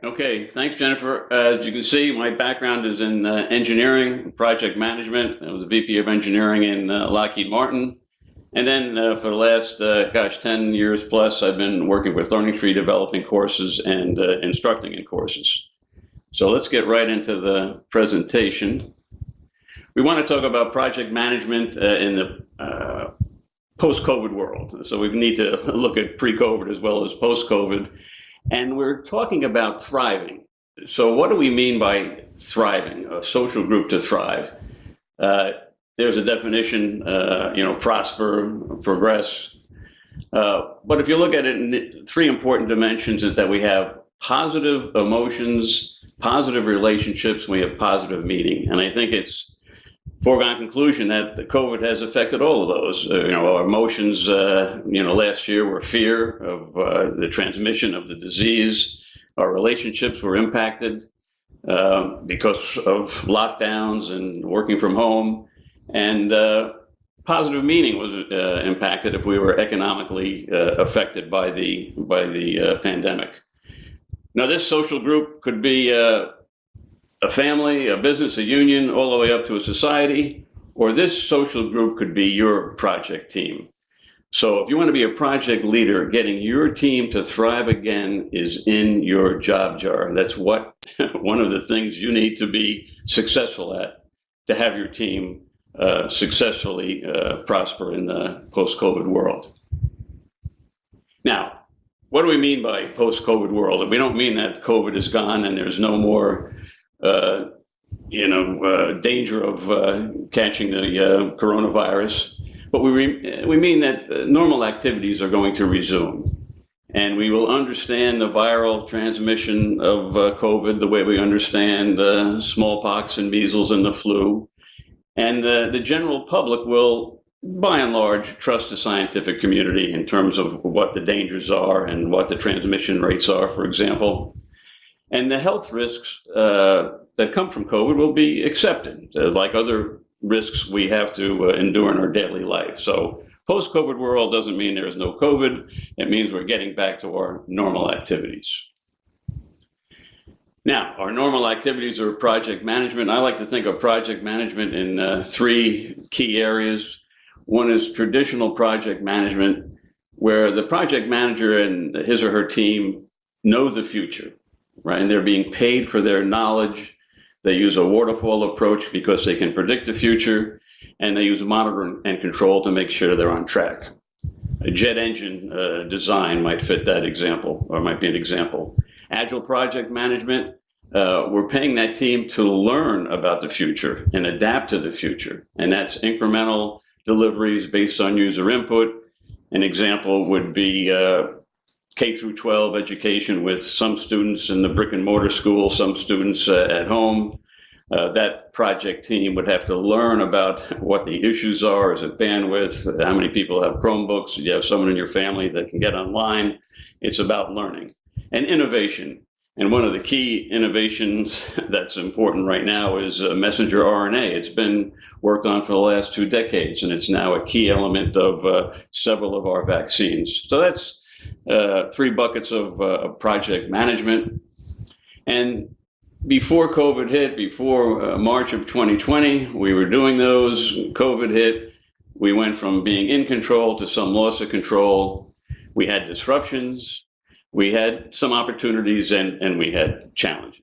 Okay, thanks, Jennifer. As you can see, my background is in engineering, project management. I was a VP of engineering in Lockheed Martin. And then for the last, 10 years plus, I've been working with Learning Tree, developing courses and instructing in courses. So let's get right into the presentation. We want to talk about project management in the post-COVID world. So we need to look at pre-COVID as well as post-COVID. And we're talking about thriving. So what do we mean by thriving, a social group to thrive? There's a definition, prosper, progress. But if you look at it in three important dimensions, is that we have positive emotions, positive relationships, and we have positive meaning. And I think it's foregone conclusion that the COVID has affected all of those. Our emotions, last year were fear of the transmission of the disease. Our relationships were impacted because of lockdowns and working from home. And positive meaning was impacted if we were economically affected by the pandemic. Now, this social group could be a family, a business, a union, all the way up to a society, or this social group could be your project team. So if you want to be a project leader, getting your team to thrive again is in your job jar. That's one of the things you need to be successful at, to have your team successfully prosper in the post-COVID world. Now, what do we mean by post-COVID world? We don't mean that COVID is gone and there's no more danger of catching the coronavirus, but we mean that normal activities are going to resume, and we will understand the viral transmission of COVID the way we understand smallpox and measles and the flu, and the general public will, by and large, trust the scientific community in terms of what the dangers are and what the transmission rates are, for example. And the health risks that come from COVID will be accepted, like other risks we have to endure in our daily life. So post-COVID world doesn't mean there is no COVID. It means we're getting back to our normal activities. Now, our normal activities are project management. I like to think of project management in three key areas. One is traditional project management, where the project manager and his or her team know the future. Right, and they're being paid for their knowledge. They use a waterfall approach because they can predict the future, and they use monitor and control to make sure they're on track. A jet engine design might fit that example, or might be an example. Agile project management, we're paying that team to learn about the future and adapt to the future, and that's incremental deliveries based on user input. An example would be K through 12 education with some students in the brick and mortar school, some students at home. That project team would have to learn about what the issues are. Is it bandwidth? How many people have Chromebooks? Do you have someone in your family that can get online? It's about learning and innovation. And one of the key innovations that's important right now is messenger RNA. It's been worked on for the last 2 decades, and it's now a key element of several of our vaccines. So that's 3 buckets of project management. And before COVID hit, before March of 2020, we were doing those. COVID hit. We went from being in control to some loss of control. We had disruptions. We had some opportunities and we had challenges.